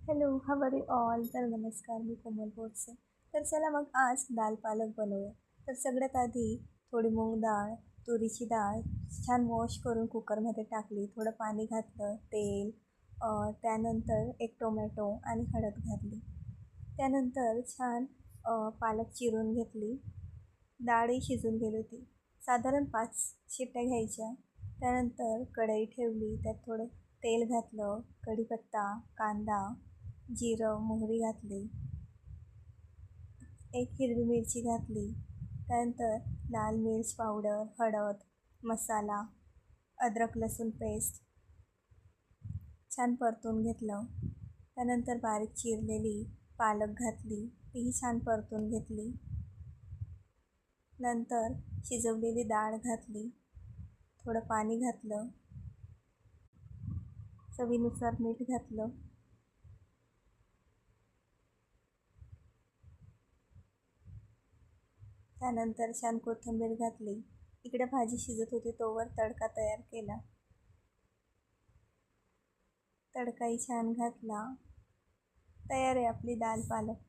Hello, how are you all? तर नमस्कार, मी कोमल बोरसे. तर चला मग आज दाल पालक बनवूया. तर सगळ्यात आधी थोडी मूग डाळ, तुरीची डाळ छान वॉश करून कुकरमध्ये टाकली. थोडं पाणी घातलं, तेल, त्यानंतर एक टोमॅटो आणि हळद घातली. त्यानंतर छान पालक चिरून घेतली. डाळही शिजून गेली होती. साधारण 5 शिट्ट्या घ्यायच्या. त्यानंतर कढई ठेवली, त्यात थोडं तेल घातलं, कढीपत्ता, कांदा, जिरं, मोहरी घातली, एक हिरवी मिरची घातली. त्यानंतर लाल मिर्च पावडर, हळद, मसाला, अद्रक लसूण पेस्ट छान परतून घेतलं. त्यानंतर बारीक चिरलेली पालक घातली, तीही छान परतून घेतली. नंतर शिजवलेली डाळ घातली, थोडं पाणी घातलं, चवीनुसार मीठ घातलं. त्यानंतर छान कोथिंबीर घातली. इकडे भाजी शिजत होती तोवर तडका तयार केला. तडकाही छान घातला. तयार आहे आपली दाल पालक.